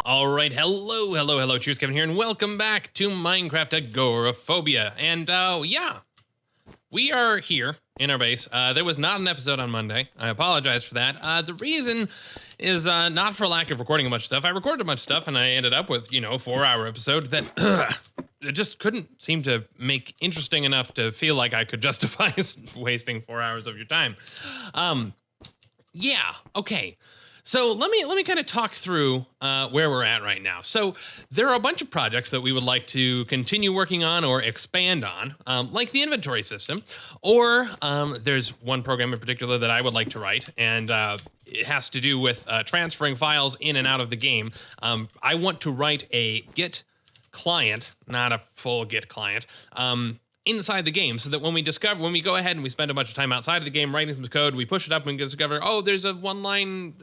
All right, hello, cheers, Kevin here, and welcome back to Minecraft Agoraphobia. And yeah, we are here in our base. There was not an episode on Monday. I apologize for that. The reason is not for lack of recording a bunch of stuff. I recorded a bunch of stuff, and I ended up with, a 4-hour episode that it just couldn't seem to make interesting enough to feel like I could justify wasting 4 hours of your time. Yeah, okay. So let me kind of talk through where we're at right now. So there are a bunch of projects that we would like to continue working on or expand on, like the inventory system, or there's one program in particular that I would like to write, and it has to do with transferring files in and out of the game. I want to write a Git client, not a full Git client, inside the game, so that when we go ahead and we spend a bunch of time outside of the game writing some code, we push it up and discover, oh, there's a one-line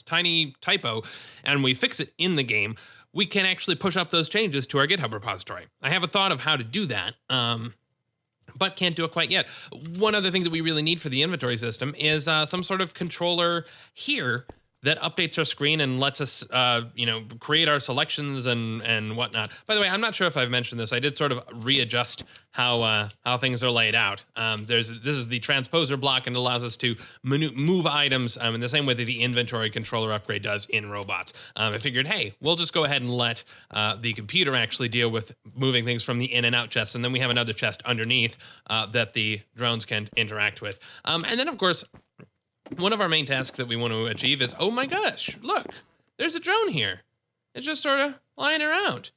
tiny typo, and we fix it in the game, we can actually push up those changes to our GitHub repository. I have a thought of how to do that, but can't do it quite yet. One other thing that we really need for the inventory system is some sort of controller here that updates our screen and lets us, create our selections and whatnot. By the way, I'm not sure if I've mentioned this. I did sort of readjust how things are laid out. This is the transposer block, and it allows us to move items in the same way that the inventory controller upgrade does in robots. I figured, hey, we'll just go ahead and let the computer actually deal with moving things from the in and out chest, and then we have another chest underneath that the drones can interact with. And then, of course, one of our main tasks that we want to achieve is, oh my gosh, look, there's a drone here. It's just sort of lying around.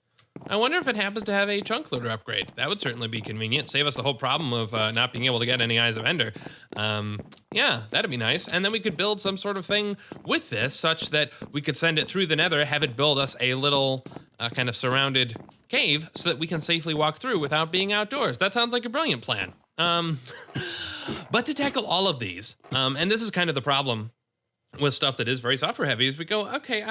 I wonder if it happens to have a chunk loader upgrade. That would certainly be convenient. Save us the whole problem of not being able to get any Eyes of Ender. Yeah, that'd be nice. And then we could build some sort of thing with this such that we could send it through the nether, have it build us a little kind of surrounded cave so that we can safely walk through without being outdoors. That sounds like a brilliant plan. But to tackle all of these, and this is kind of the problem with stuff that is very software heavy, is we go, okay,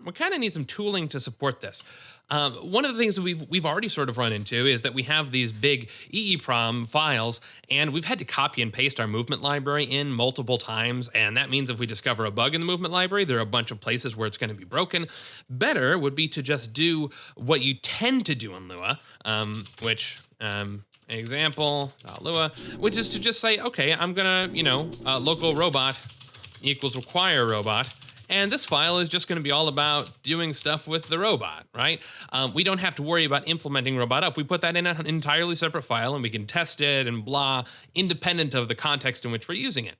we kind of need some tooling to support this. One of the things that we've already sort of run into is that we have these big EEPROM files, and we've had to copy and paste our movement library in multiple times, and that means if we discover a bug in the movement library, there are a bunch of places where it's going to be broken. Better would be to just do what you tend to do in Lua, which... example.lua, which is to just say, okay, I'm gonna, local robot equals require robot, and this file is just gonna be all about doing stuff with the robot, right? We don't have to worry about implementing robot up. We put that in an entirely separate file, and we can test it and blah, independent of the context in which we're using it.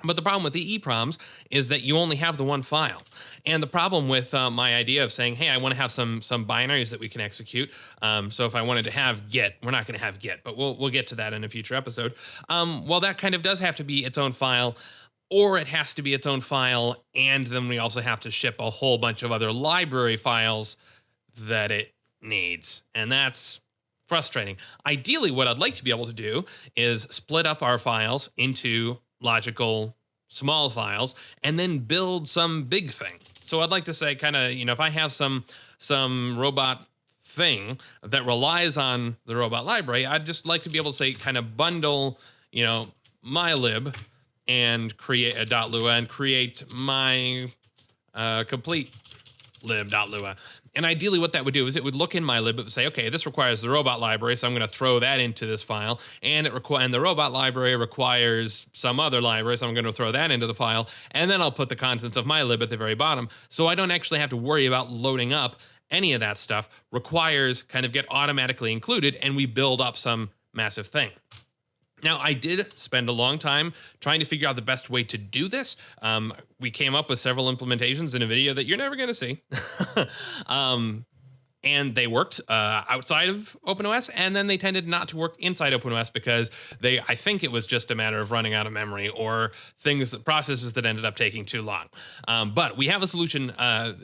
But the problem with the EEPROMs is that you only have the one file. And the problem with my idea of saying, hey, I want to have some binaries that we can execute. So if I wanted to have Git, we're not going to have Git, but we'll get to that in a future episode. Well, that kind of does have to be its own file, or it has to be its own file, and then we also have to ship a whole bunch of other library files that it needs. And that's frustrating. Ideally, what I'd like to be able to do is split up our files into logical small files and then build some big thing. So I'd like to say kind of, if I have some robot thing that relies on the robot library, I'd just like to be able to say kind of bundle, my lib and create a .lua and create my complete lib.lua. And ideally what that would do is it would look in my lib, it would say, okay, this requires the robot library, so I'm going to throw that into this file, and the robot library requires some other library, so I'm going to throw that into the file, and then I'll put the contents of my lib at the very bottom, so I don't actually have to worry about loading up any of that stuff. Requires kind of get automatically included, and we build up some massive thing. Now, I did spend a long time trying to figure out the best way to do this. We came up with several implementations in a video that you're never going to see. And they worked outside of OpenOS, and then they tended not to work inside OpenOS because I think it was just a matter of running out of memory or processes that ended up taking too long. But we have a solution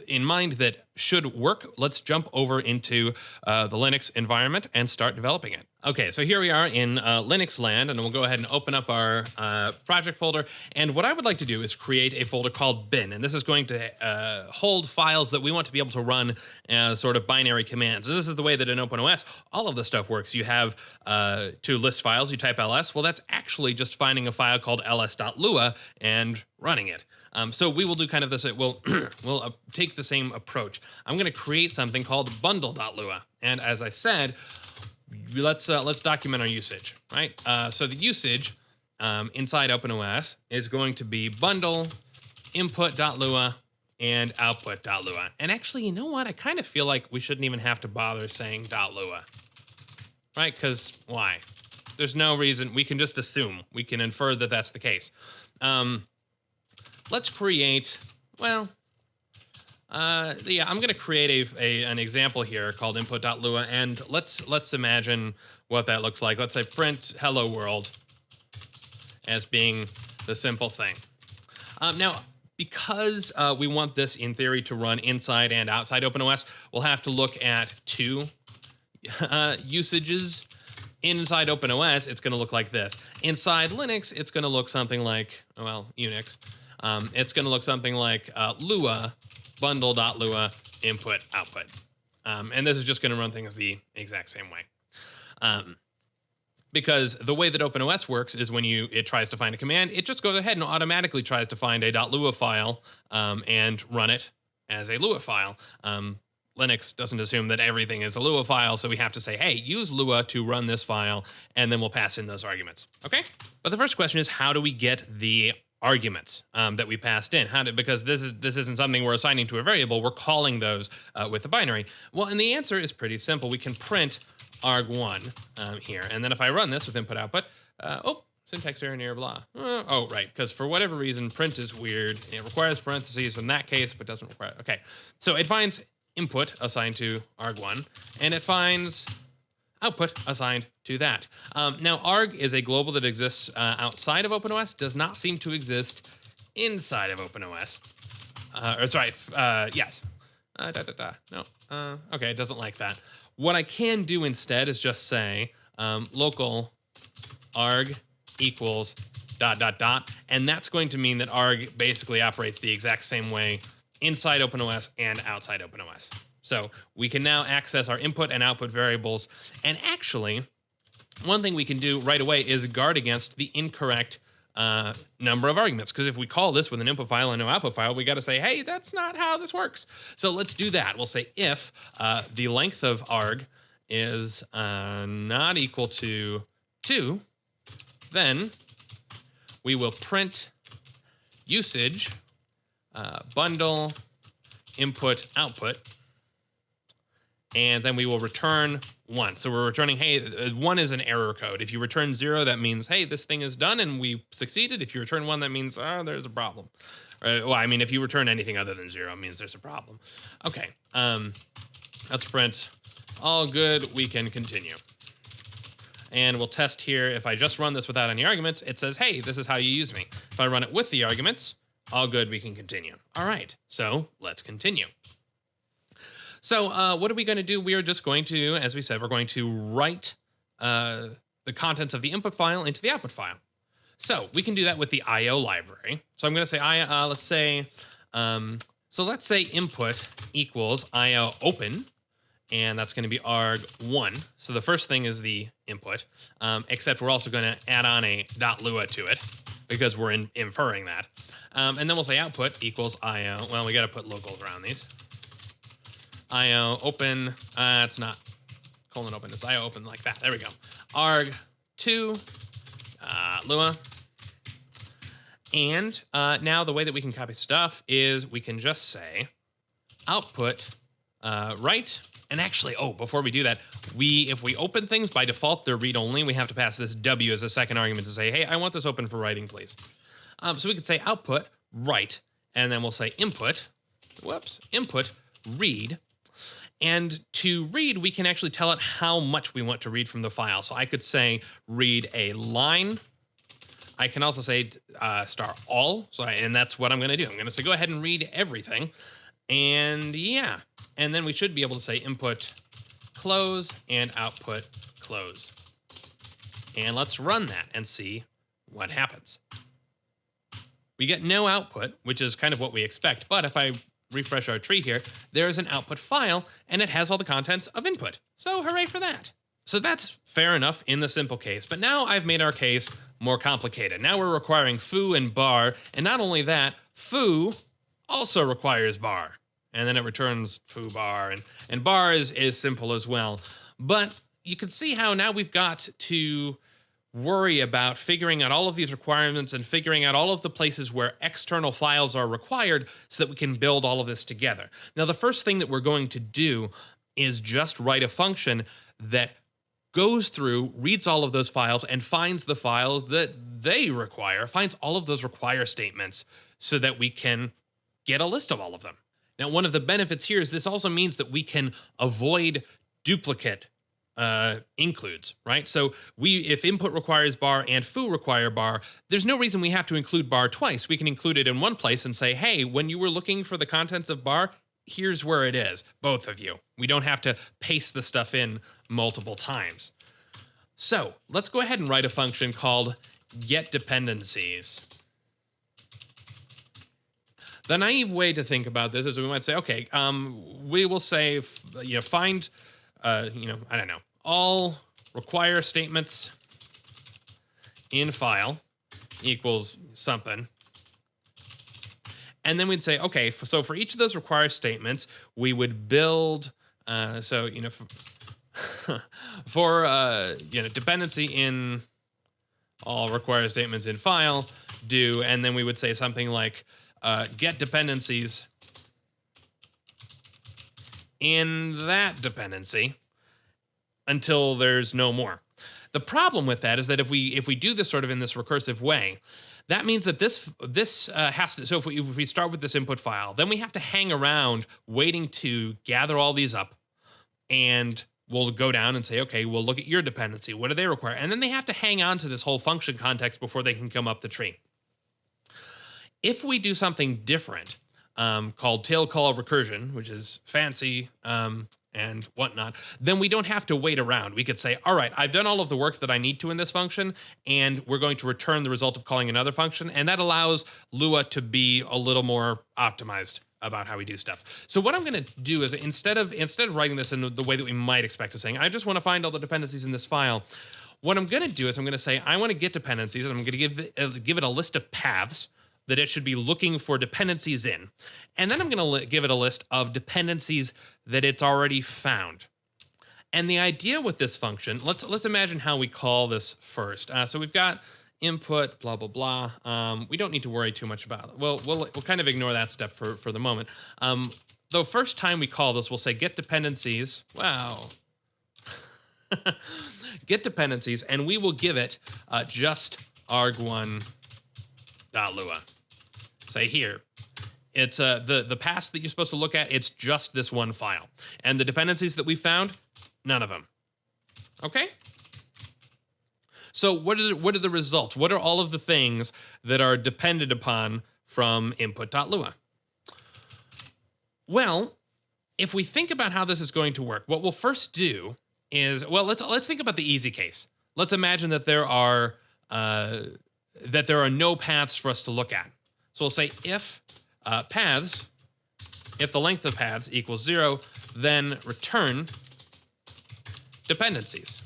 in mind that should work. Let's jump over into the Linux environment and start developing it. Okay, so here we are in Linux land, and we'll go ahead and open up our project folder. And what I would like to do is create a folder called bin, and this is going to hold files that we want to be able to run as sort of binary commands. So this is the way that in OpenOS all of this stuff works. You have to list files, you type ls. Well, that's actually just finding a file called ls.lua and running it. So we will do kind of this. We'll take the same approach. I'm going to create something called bundle.lua, and as I said, let's document our usage, right? So the usage inside OpenOS is going to be bundle input.lua and output.lua. And actually, you know what? I kind of feel like we shouldn't even have to bother saying .lua, right? Because why? There's no reason. We can just assume. We can infer that that's the case. Let's create, well, yeah, I'm going to create an example here called input.lua, and let's imagine what that looks like. Let's say print hello world as being the simple thing. Now, because we want this in theory to run inside and outside OpenOS, we'll have to look at two usages. Inside OpenOS, it's going to look like this. Inside Linux, it's going to look something like, well, Unix. It's going to look something like Lua, bundle.lua, input, output. And this is just going to run things the exact same way. Because the way that OpenOS works is when it tries to find a command, it just goes ahead and automatically tries to find a .lua file and run it as a Lua file. Linux doesn't assume that everything is a Lua file, so we have to say, hey, use Lua to run this file, and then we'll pass in those arguments. Okay? But the first question is, how do we get the arguments that we passed in? Because this isn't something we're assigning to a variable, we're calling those with a binary. Well, and the answer is pretty simple. We can print arg1 here, and then if I run this with input output, oh, syntax error near blah. Oh, right, because for whatever reason, print is weird. It requires parentheses in that case, but doesn't require. Okay, so it finds input assigned to arg1, and it finds output assigned to that. Now, arg is a global that exists outside of OpenOS, does not seem to exist inside of OpenOS. Yes. No. Okay, it doesn't like that. What I can do instead is just say local arg equals ... and that's going to mean that arg basically operates the exact same way inside OpenOS and outside OpenOS. So we can now access our input and output variables. And actually, one thing we can do right away is guard against the incorrect number of arguments. Because if we call this with an input file and no output file, we got to say, hey, that's not how this works. So let's do that. We'll say if the length of arg is not equal to 2, then we will print usage bundle input output, and then we will return 1. So we're returning, hey, 1 is an error code. If you return 0, that means, hey, this thing is done and we succeeded. If you return 1, that means, oh, there's a problem. Well, I mean, if you return anything other than 0, it means there's a problem. Okay, let's print all good, we can continue. And we'll test here. If I just run this without any arguments, it says, hey, this is how you use me. If I run it with the arguments, all good, we can continue. All right, so let's continue. So what are we going to do? We are just going to, as we said, we're going to write the contents of the input file into the output file. So we can do that with the IO library. So I'm going to say, let's say input equals IO open, and that's going to be arg1. So the first thing is the input, except we're also going to add on a .lua to it because we're inferring that. And then we'll say output equals IO. Well, we got to put locals around these. IO open, it's not colon open, it's IO open like that. There we go. arg2, Lua. And now the way that we can copy stuff is we can just say output write. And actually, before we do that, if we open things, by default, they're read-only. We have to pass this W as a second argument to say, hey, I want this open for writing, please. So we could say output write, and then we'll say input read. And to read, we can actually tell it how much we want to read from the file. So I could say read a line. I can also say star all. And that's what I'm going to do. I'm going to say go ahead and read everything. And yeah, And then we should be able to say input close and output close. And let's run that and see what happens. We get no output, which is kind of what we expect. But if I refresh our tree here, there is an output file, and it has all the contents of input. So hooray for that. So that's fair enough in the simple case. But now I've made our case more complicated. Now we're requiring foo and bar. And not only that, foo also requires bar. And then it returns foo bar. And bar is simple as well. But you can see how now we've got to worry about figuring out all of these requirements and figuring out all of the places where external files are required so that we can build all of this together. Now, the first thing that we're going to do is just write a function that goes through, reads all of those files, and finds the files that they require, finds all of those require statements so that we can get a list of all of them. Now, one of the benefits here is this also means that we can avoid duplicate includes, right? So if input requires bar and foo require bar, there's no reason we have to include bar twice. We can include it in one place and say, hey, when you were looking for the contents of bar, here's where it is, both of you. We don't have to paste the stuff in multiple times. So let's go ahead and write a function called getDependencies. The naive way to think about this is we might say, okay, we will say, find, I don't know, all require statements in file equals something. And then we'd say, okay, so for each of those require statements, we would build, for dependency in all require statements in file, do, and then we would say something like get dependencies in that dependency until there's no more. The problem with that is that if we do this sort of in this recursive way, that means that this has to. So if we start with this input file, then we have to hang around waiting to gather all these up, and we'll go down and say, okay, we'll look at your dependency. What do they require? And then they have to hang on to this whole function context before they can come up the tree. If we do something different, called tail call recursion, which is fancy and whatnot, then we don't have to wait around. We could say, all right, I've done all of the work that I need to in this function, and we're going to return the result of calling another function. And that allows Lua to be a little more optimized about how we do stuff. So what I'm going to do is instead of writing this in the way that we might expect to saying, I just want to find all the dependencies in this file, what I'm going to do is I'm going to say, I want to get dependencies, and I'm going to give it a list of paths that it should be looking for dependencies in. And then I'm going to give it a list of dependencies that it's already found. And the idea with this function, let's imagine how we call this first. So we've got input, blah, blah, blah. We don't need to worry too much about it. We'll kind of ignore that step for the moment. The first time we call this, we'll say get dependencies. Wow. Get dependencies, and we will give it just arg1.lua. Say here, it's the path that you're supposed to look at, it's just this one file. And the dependencies that we found, none of them. Okay? So what are the results? What are all of the things that are depended upon from input.lua? Well, if we think about how this is going to work, what we'll first do is, well, let's think about the easy case. Let's imagine that there are no paths for us to look at. So we'll say if paths, if the length of paths equals 0, then return dependencies.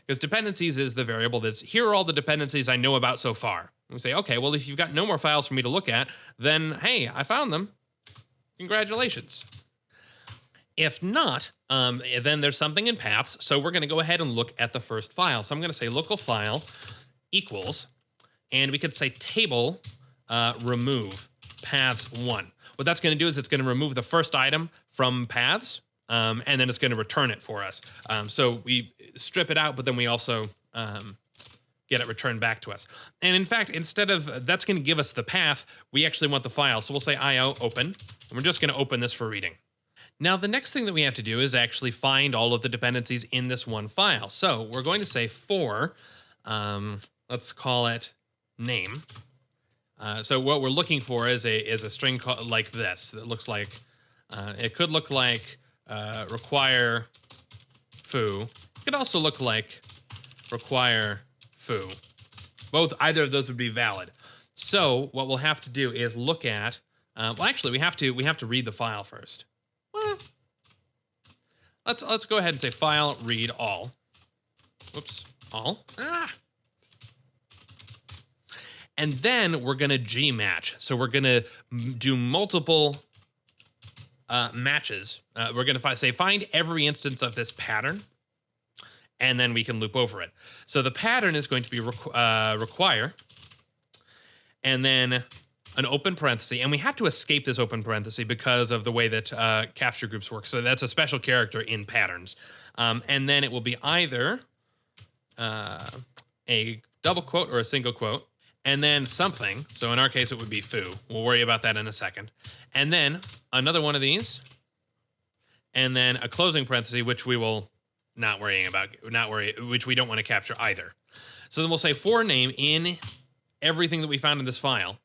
Because dependencies is the variable that's, here are all the dependencies I know about so far. And we say, okay, well, if you've got no more files for me to look at, then, hey, I found them. Congratulations. If not, then there's something in paths, so we're going to go ahead and look at the first file. So I'm going to say local file equals, and we could say table remove paths 1. What that's going to do is it's going to remove the first item from paths, and then it's going to return it for us. So we strip it out, but then we also get it returned back to us. And in fact, instead of that's going to give us the path, we actually want the file. So we'll say IO open, and we're just going to open this for reading. Now, the next thing that we have to do is actually find all of the dependencies in this one file. So we're going to say for, let's call it name. So what we're looking for is a string like this that looks like It could look like require foo. It could also look like require foo. Either of those would be valid. So what we'll have to do is look at. Well, actually, we have to read the file first. Well, let's go ahead and say file read all. Whoops, all. And then we're gonna gmatch. So we're gonna do multiple matches. We're gonna say find every instance of this pattern, and then we can loop over it. So the pattern is going to be require, and then an open parenthesis, and we have to escape this open parenthesis because of the way that capture groups work. So that's a special character in patterns. And then it will be either a double quote or a single quote, and then something. So in our case, it would be foo. We'll worry about that in a second. And then another one of these, and then a closing parenthesis, which we will not worrying about, which we don't want to capture either. So then we'll say for name in everything that we found in this file.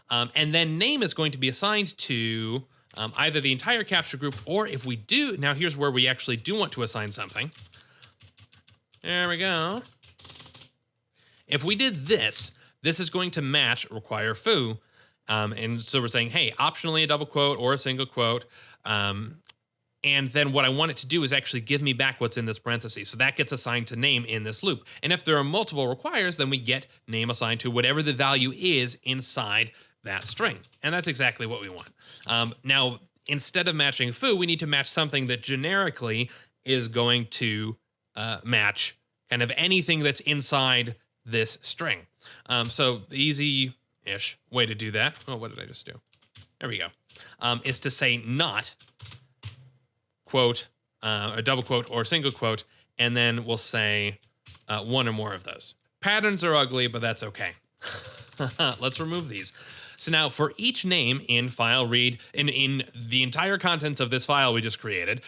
And then name is going to be assigned to either the entire capture group, or if we do, now here's where we actually do want to assign something. There we go. If we did this, this is going to match require foo. And so we're saying, hey, optionally a double quote or a single quote. And then what I want it to do is actually give me back what's in this parenthesis. So that gets assigned to name in this loop. And if there are multiple requires, then we get name assigned to whatever the value is inside that string. And that's exactly what we want. Now, instead of matching foo, we need to match something that generically is going to match kind of anything that's inside this string. So the easy-ish way to do that, oh, what did I just do? There we go, is to say not quote, a double quote or single quote, and then we'll say one or more of those. Patterns are ugly, but that's okay. Let's remove these. So now for each name in file read, in the entire contents of this file we just created,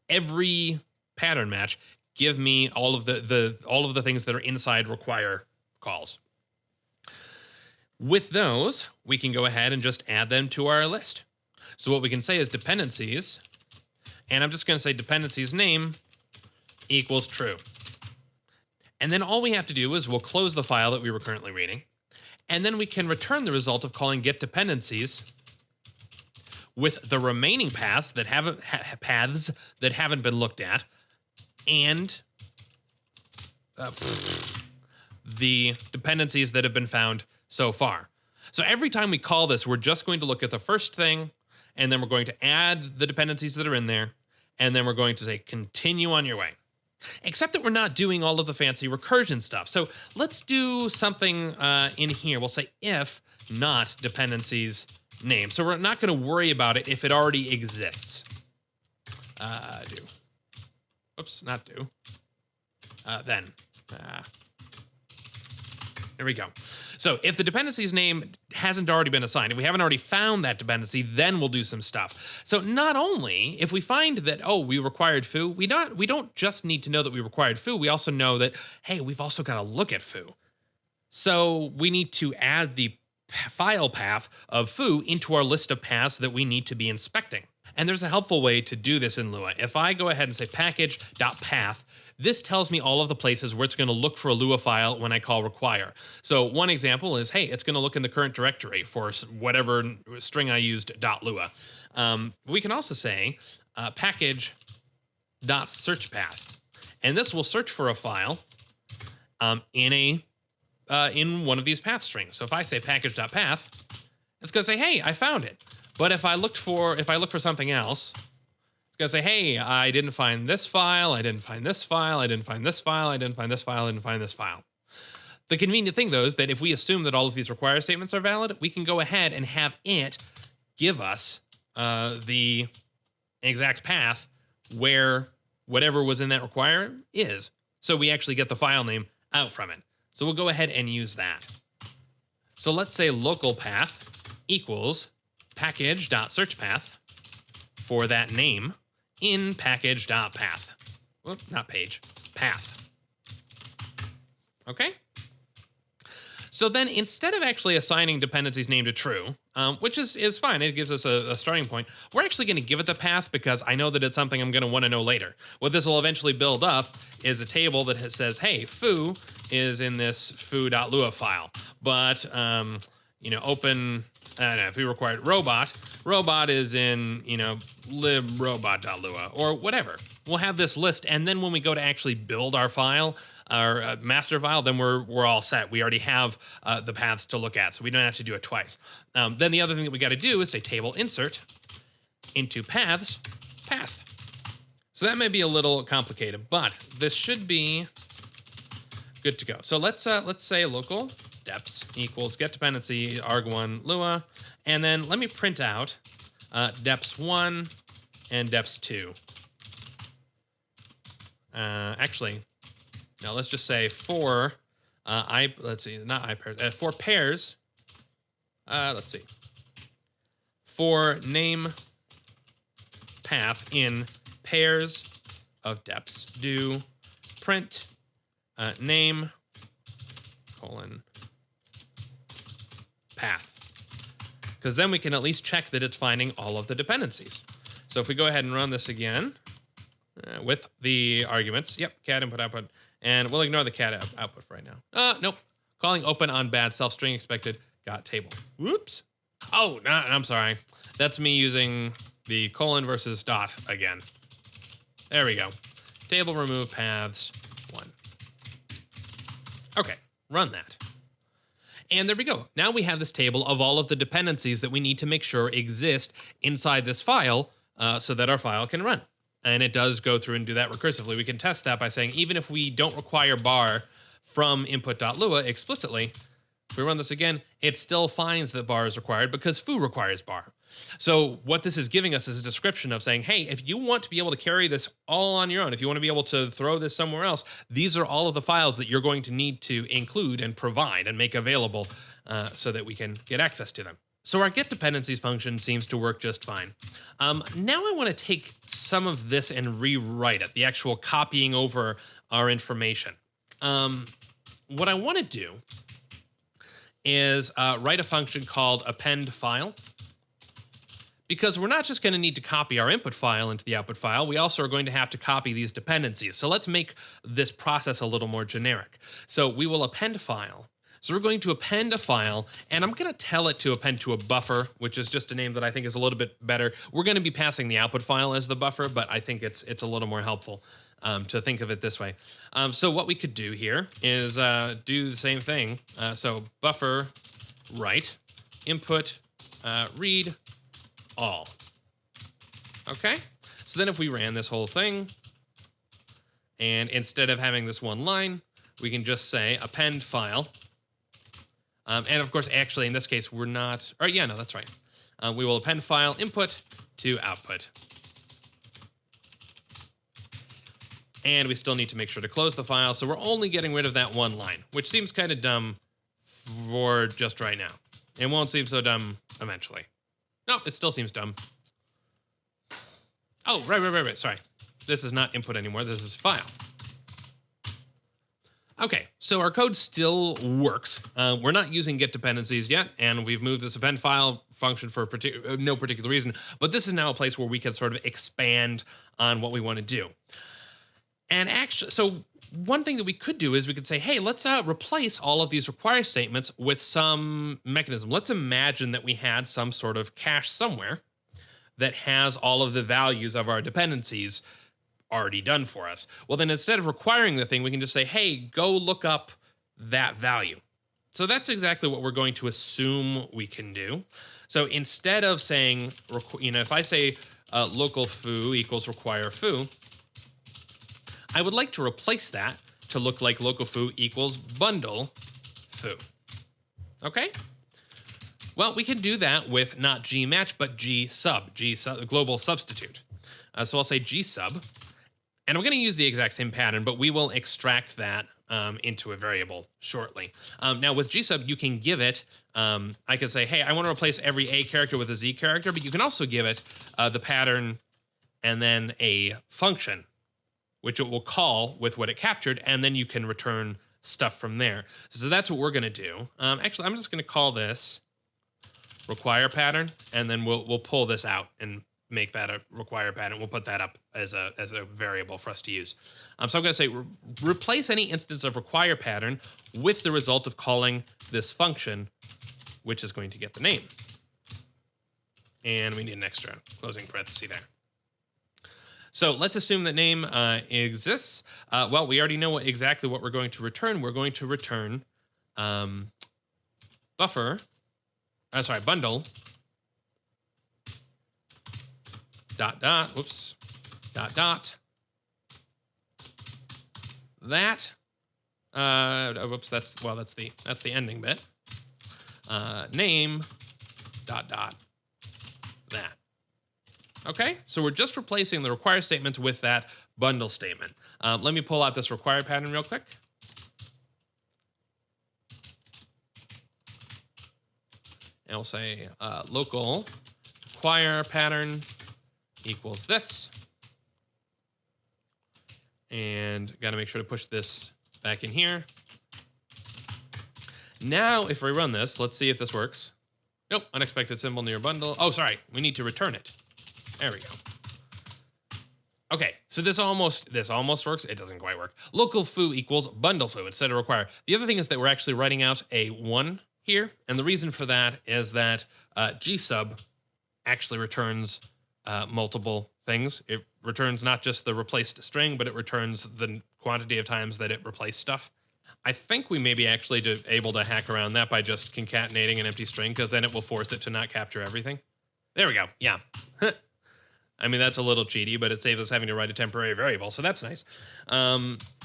every pattern match, give me all of the things that are inside require calls. With those, we can go ahead and just add them to our list. So what we can say is dependencies, and I'm just going to say dependencies name equals true. And then all we have to do is we'll close the file that we were currently reading, and then we can return the result of calling get dependencies with the remaining paths that haven't been looked at, and the dependencies that have been found so far. So every time we call this, we're just going to look at the first thing, and then we're going to add the dependencies that are in there, and then we're going to say continue on your way. Except that we're not doing all of the fancy recursion stuff. So let's do something in here. We'll say if not dependencies name. So we're not going to worry about it if it already exists. Do. Oops, not do. Then. There we go. So if the dependency's name hasn't already been assigned, if we haven't already found that dependency, then we'll do some stuff. So not only if we find that, oh, we required foo, we don't just need to know that we required foo, we also know that, hey, we've also got to look at foo. So we need to add the file path of foo into our list of paths that we need to be inspecting. And there's a helpful way to do this in Lua. If I go ahead and say package.path, this tells me all of the places where it's going to look for a Lua file when I call require. So one example is, hey, it's going to look in the current directory for whatever string I used .lua. We can also say package.searchPath, and this will search for a file in one of these path strings. So if I say package.path, it's going to say, hey, I found it. But if I look for something else, it's going to say, hey, I didn't find this file, I didn't find this file, I didn't find this file, I didn't find this file, I didn't find this file. The convenient thing, though, is that if we assume that all of these require statements are valid, we can go ahead and have it give us the exact path where whatever was in that require is. So we actually get the file name out from it. So we'll go ahead and use that. So let's say local path equals package.searchPath for that name in package.path. Well, not page, path. Okay? So then instead of actually assigning dependencies name to true, which is fine, it gives us a starting point, we're actually going to give it the path because I know that it's something I'm going to want to know later. What this will eventually build up is a table that says, hey, foo is in this foo.lua file, but, open, I don't know, if we required robot is in, librobot.lua or whatever. We'll have this list, and then when we go to actually build our file, our master file, then we're all set. We already have the paths to look at, so we don't have to do it twice. Then the other thing that we got to do is say table insert into paths path. So that may be a little complicated, but this should be good to go. So let's say local deps equals get dependency arg1 lua, and then let me print out deps1 and deps2. Actually, no, let's just say for for pairs. Let's see. For name path in pairs of deps, do print name colon path. Because then we can at least check that it's finding all of the dependencies. So if we go ahead and run this again, with the arguments. Yep, cat input output. And we'll ignore the cat output for right now. Nope. Calling open on bad self string expected got table. Whoops. Oh, no, I'm sorry. That's me using the colon versus dot again. There we go. Table remove paths 1. Okay, run that. And there we go. Now we have this table of all of the dependencies that we need to make sure exist inside this file so that our file can run. And it does go through and do that recursively. We can test that by saying, even if we don't require bar from input.lua explicitly, if we run this again, it still finds that bar is required because foo requires bar. So what this is giving us is a description of saying, hey, if you want to be able to carry this all on your own, if you want to be able to throw this somewhere else, these are all of the files that you're going to need to include and provide and make available so that we can get access to them. So our get dependencies function seems to work just fine. Now I want to take some of this and rewrite it, the actual copying over our information. What I want to do is write a function called append file, because we're not just going to need to copy our input file into the output file, we also are going to have to copy these dependencies. So let's make this process a little more generic. So we will append file. So we're going to append a file, and I'm going to tell it to append to a buffer, which is just a name that I think is a little bit better. We're going to be passing the output file as the buffer, but I think it's a little more helpful to think of it this way. So what we could do here is do the same thing. So buffer write input read all. Okay? So then if we ran this whole thing, and instead of having this one line, we can just say append file. And of course, actually, in this case, we're not, or yeah, no, that's right. We will append file input to output. And we still need to make sure to close the file. So we're only getting rid of that one line, which seems kind of dumb for just right now. It won't seem so dumb eventually. No, it still seems dumb. Oh, right. Sorry. This is not input anymore. This is file. Okay, so our code still works. We're not using get dependencies yet, and we've moved this append file function for no particular reason, but this is now a place where we can sort of expand on what we want to do. And actually, so one thing that we could do is we could say, hey, let's replace all of these require statements with some mechanism. Let's imagine that we had some sort of cache somewhere that has all of the values of our dependencies already done for us. Well, then instead of requiring the thing, we can just say, hey, go look up that value. So that's exactly what we're going to assume we can do. So instead of saying, if I say local foo equals require foo, I would like to replace that to look like local foo equals bundle foo. Okay? Well, we can do that with not gmatch, but gsub, global substitute. So I'll say gsub. And I'm going to use the exact same pattern, but we will extract that into a variable shortly. Now with gsub, you can give it, I can say, hey, I want to replace every A character with a Z character, but you can also give it the pattern and then a function, which it will call with what it captured, and then you can return stuff from there. So that's what we're going to do. Actually, I'm just going to call this require pattern, and then we'll pull this out and make that a require pattern. We'll put that up as a variable for us to use. So I'm going to say replace any instance of require pattern with the result of calling this function, which is going to get the name. And we need an extra closing parenthesis there. So let's assume that name exists. Well, we already know exactly what we're going to return. We're going to return bundle whoops, that, whoops, that's the ending bit, name, that. Okay, so we're just replacing the require statement with that bundle statement. Let me pull out this require pattern real quick. And we'll say local require pattern equals this. And got to make sure to push this back in here. Now, if we run this, let's see if this works. Nope, unexpected symbol near bundle. Oh, sorry, we need to return it. There we go. Okay, so this almost works. It doesn't quite work. Local foo equals bundle foo instead of require. The other thing is that we're actually writing out a 1 here, and the reason for that is that gsub actually returns multiple things. It returns not just the replaced string, but it returns the quantity of times that it replaced stuff. I think we may be actually able to hack around that by just concatenating an empty string, because then it will force it to not capture everything. There we go. Yeah. I mean, that's a little cheaty, but it saves us having to write a temporary variable, so that's nice.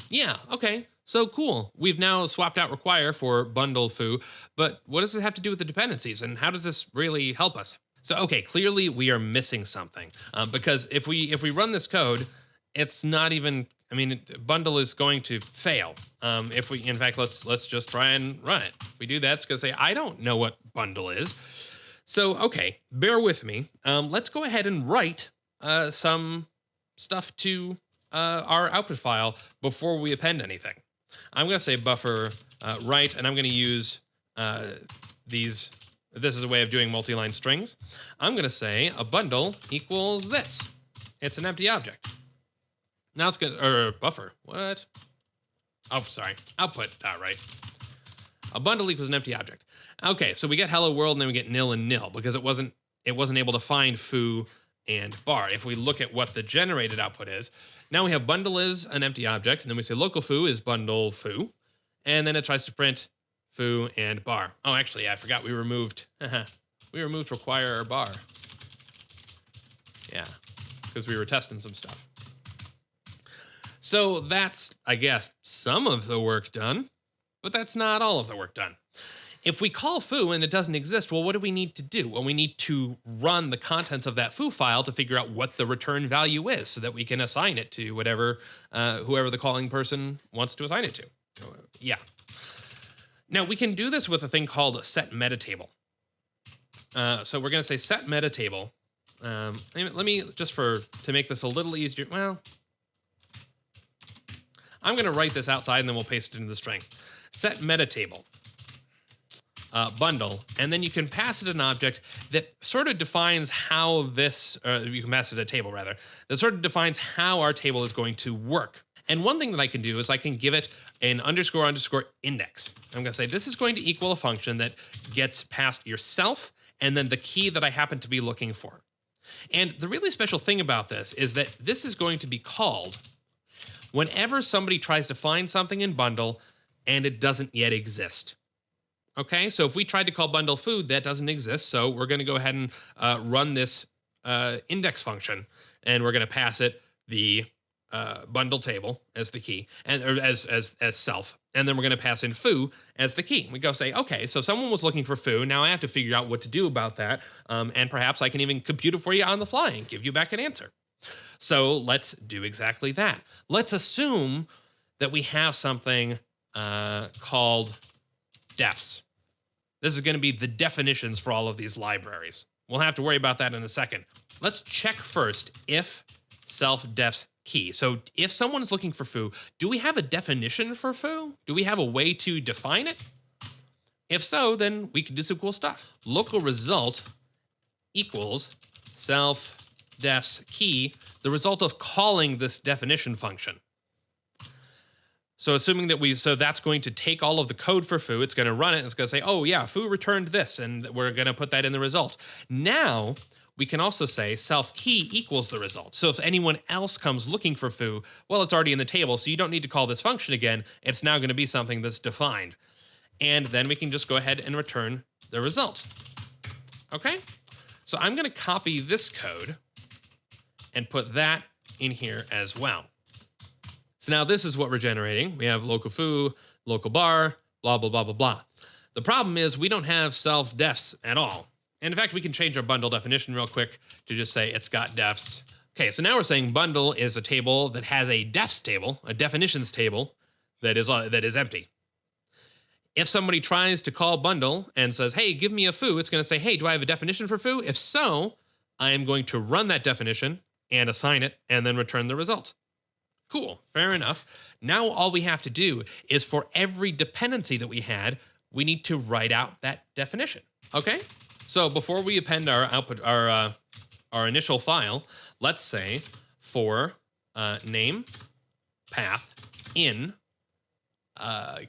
Yeah, okay, so cool. We've now swapped out require for bundle foo, but what does it have to do with the dependencies, and how does this really help us? So, okay, clearly we are missing something, because if we run this code, it's not even, I mean, bundle is going to fail. If we, in fact, let's just try and run it. If we do that, it's going to say, I don't know what bundle is. So, okay, bear with me. Let's go ahead and write some stuff to our output file before we append anything. I'm going to say buffer write, and I'm going to use these. This is a way of doing multi-line strings. I'm going to say a bundle equals this. It's an empty object. Now it's good, or buffer. What? Oh, sorry. Output dot write. A bundle equals an empty object. Okay, so we get hello world, and then we get nil and nil because it wasn't able to find foo and bar. If we look at what the generated output is, now we have bundle is an empty object, and then we say local foo is bundle foo, and then it tries to print foo and bar. Oh, actually, I forgot we removed require bar. Yeah, because we were testing some stuff. So that's, I guess, some of the work done, but that's not all of the work done. If we call foo and it doesn't exist, well, what do we need to do? Well, we need to run the contents of that foo file to figure out what the return value is so that we can assign it to whoever the calling person wants to assign it to. Yeah. Now, we can do this with a thing called set meta table. So we're going to say set meta table. Let me, just to make this a little easier, well, I'm going to write this outside and then we'll paste it into the string. Set meta table. Bundle, and then you can pass it an object that sort of defines how this, you can pass it a table rather, that sort of defines how our table is going to work. And one thing that I can do is I can give it an underscore index. I'm going to say this is going to equal a function that gets past yourself and then the key that I happen to be looking for. And the really special thing about this is that this is going to be called whenever somebody tries to find something in bundle and it doesn't yet exist. Okay, so if we tried to call bundle food, that doesn't exist. So we're going to go ahead and run this index function, and we're going to pass it the bundle table as the key, and or as self, and then we're going to pass in foo as the key. We go say, okay, so someone was looking for foo. Now I have to figure out what to do about that, and perhaps I can even compute it for you on the fly and give you back an answer. So let's do exactly that. Let's assume that we have something called defs. This is going to be the definitions for all of these libraries. We'll have to worry about that in a second. Let's check first if self defs key. So if someone's looking for foo, do we have a definition for foo? Do we have a way to define it? If so, then we can do some cool stuff. Local result equals self defs key, the result of calling this definition function. So assuming that so that's going to take all of the code for foo, it's going to run it, and it's going to say, oh yeah, foo returned this, and we're going to put that in the result. Now, we can also say self key equals the result. So if anyone else comes looking for foo, well, it's already in the table, so you don't need to call this function again. It's now going to be something that's defined. And then we can just go ahead and return the result. Okay? So I'm going to copy this code and put that in here as well. So now this is what we're generating. We have local foo, local bar, blah, blah, blah, blah, blah. The problem is we don't have self defs at all. And in fact, we can change our bundle definition real quick to just say it's got defs. Okay, so now we're saying bundle is a table that has a defs table, a definitions table that is empty. If somebody tries to call bundle and says, hey, give me a foo, it's going to say, hey, do I have a definition for foo? If so, I am going to run that definition and assign it and then return the result. Cool, fair enough. Now all we have to do is for every dependency that we had, we need to write out that definition. Okay? So before we append our output, our initial file, let's say for name path in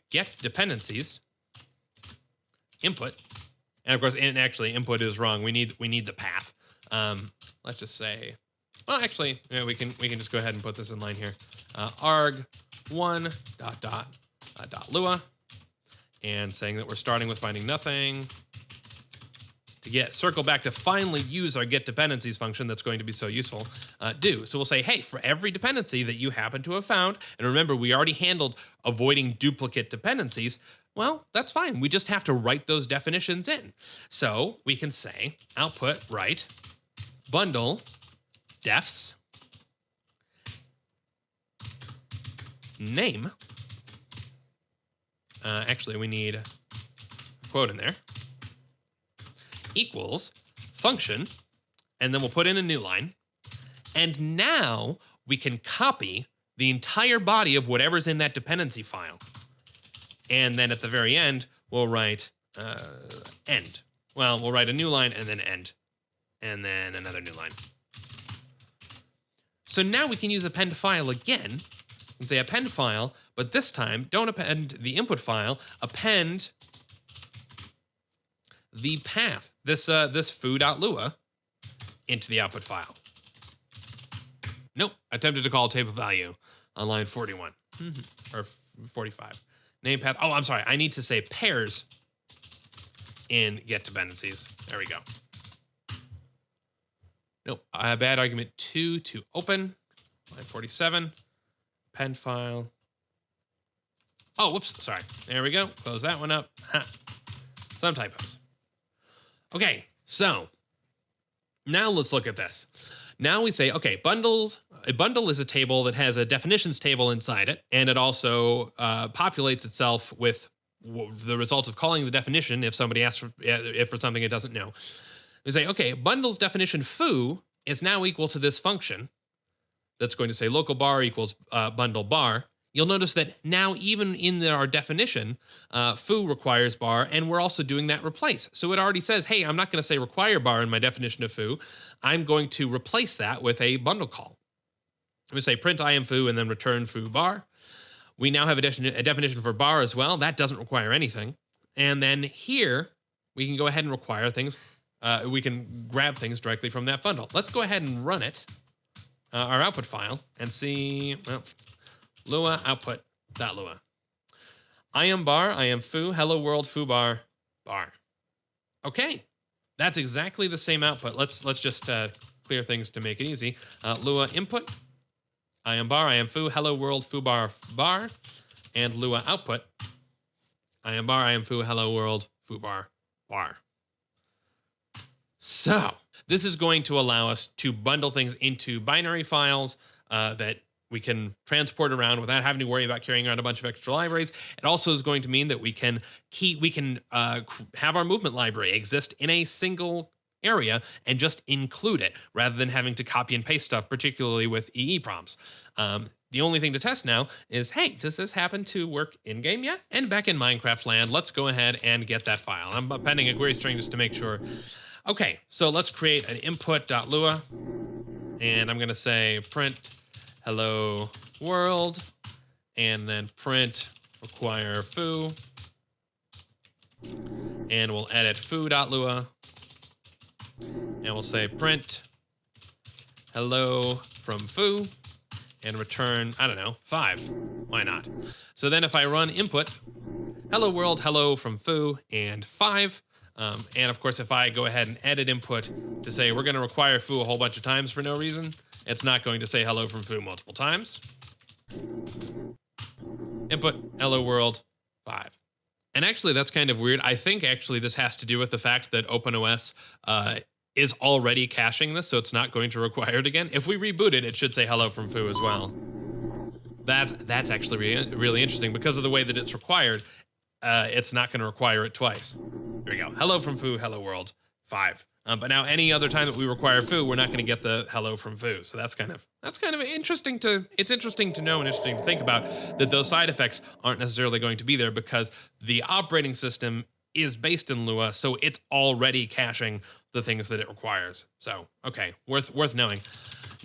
get dependencies input, and of course, actually input is wrong. We need the path. Let's just say, well, actually, yeah, we can just go ahead and put this in line here. Arg1 dot Lua, and saying that we're starting with finding nothing to circle back to finally use our get dependencies function that's going to be so useful. So we'll say, hey, for every dependency that you happen to have found, and remember, we already handled avoiding duplicate dependencies, well, that's fine. We just have to write those definitions in. So we can say output write bundle defs name. Actually, we need a quote in there. Equals function, and then we'll put in a new line. And now we can copy the entire body of whatever's in that dependency file. And then at the very end, we'll write end. Well, we'll write a new line and then end. And then another new line. So now we can use append file again and say append file, but this time don't append the input file, append the path, this foo.lua, into the output file. Nope, attempted to call table value on line 41 or 45. Name path. Oh, I'm sorry. I need to say pairs in get dependencies. There we go. Nope, I have bad argument 2 to open line 47. Append file. Oh, whoops. Sorry. There we go. Close that one up. Ha. Some typos. Okay, so now let's look at this. Now we say, okay, a bundle is a table that has a definitions table inside it, and it also populates itself with the result of calling the definition if somebody asks for something it doesn't know. We say, okay, bundle's definition foo is now equal to this function that's going to say local bar equals bundle bar. You'll notice that now even in our definition, foo requires bar, and we're also doing that replace. So it already says, hey, I'm not going to say require bar in my definition of foo. I'm going to replace that with a bundle call. We say print I am foo and then return foo bar. We now have a definition for bar as well. That doesn't require anything. And then here, we can go ahead and require things. We can grab things directly from that bundle. Let's go ahead and run it, our output file, and see, well, Lua output.lua. I am bar, I am foo, hello world, foo bar, bar. Okay, that's exactly the same output. Let's just clear things to make it easy. Lua input, I am bar, I am foo, hello world, foo bar, bar. And Lua output, I am bar, I am foo, hello world, foo bar, bar. So this is going to allow us to bundle things into binary files that we can transport around without having to worry about carrying around a bunch of extra libraries. It also is going to mean that we can have our movement library exist in a single area and just include it rather than having to copy and paste stuff, particularly with EEPROMs. The only thing to test now is, hey, does this happen to work in-game yet? And back in Minecraft land, let's go ahead and get that file. I'm appending a query string just to make sure. Okay, so let's create an input.lua, and I'm going to say print hello world, and then print require foo, and we'll edit foo.lua, and we'll say print hello from foo, and return, I don't know, 5. Why not? So then if I run input, hello world, hello from foo, and 5, and of course if I go ahead and edit input to say we're going to require foo a whole bunch of times for no reason, it's not going to say hello from foo multiple times. Input, hello world, 5. And actually that's kind of weird. I think actually this has to do with the fact that OpenOS is already caching this, so it's not going to require it again. If we reboot it, it should say hello from foo as well. That's actually really interesting. Because of the way that it's required, it's not going to require it twice. There we go. Hello from foo, hello world, 5. But now any other time that we require foo, we're not going to get the hello from foo. So that's kind of interesting to know and interesting to think about, that those side effects aren't necessarily going to be there because the operating system is based in Lua, so it's already caching the things that it requires. So, okay, worth knowing.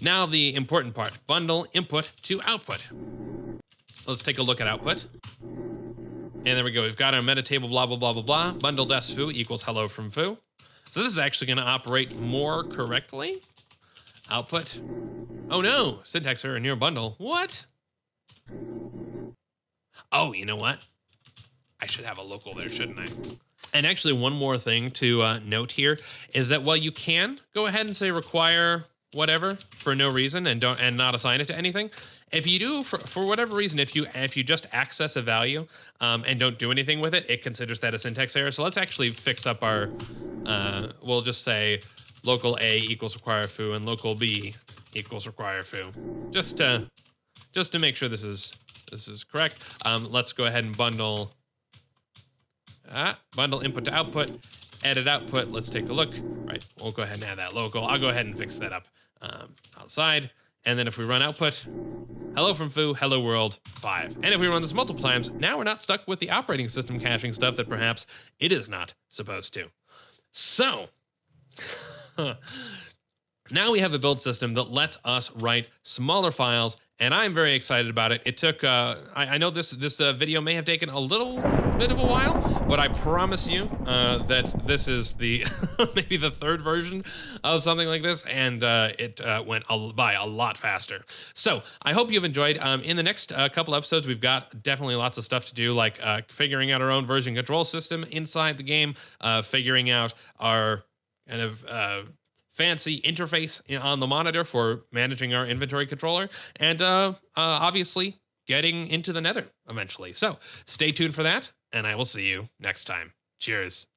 Now the important part, bundle input to output. Let's take a look at output. And there we go. We've got our meta table, blah, blah, blah, blah, blah. Bundle des foo equals hello from foo. So this is actually going to operate more correctly. Output. Oh no, syntax error in your bundle. What? Oh, you know what? I should have a local there, shouldn't I? And actually, one more thing to note here is that while you can go ahead and say require whatever for no reason and not assign it to anything, if you do for whatever reason, if you just access a value and don't do anything with it, it considers that a syntax error. So let's actually fix up our. We'll just say local A equals require foo and local B equals require foo, just to make sure this is correct. Let's go ahead and bundle. Bundle input to output, edit output. Let's take a look. Right, we'll go ahead and add that local. I'll go ahead and fix that up outside. And then if we run output, hello from foo, hello world, 5. And if we run this multiple times, now we're not stuck with the operating system caching stuff that perhaps it is not supposed to. So, now we have a build system that lets us write smaller files, and I'm very excited about it. It took, I know this video may have taken a little bit of a while, but I promise you that this is the maybe the 3rd version of something like this, and it went by a lot faster. So I hope you've enjoyed. In the next couple episodes, we've got definitely lots of stuff to do, like figuring out our own version control system inside the game, figuring out our kind of fancy interface on the monitor for managing our inventory controller, and obviously getting into the nether eventually. So stay tuned for that, and I will see you next time. Cheers.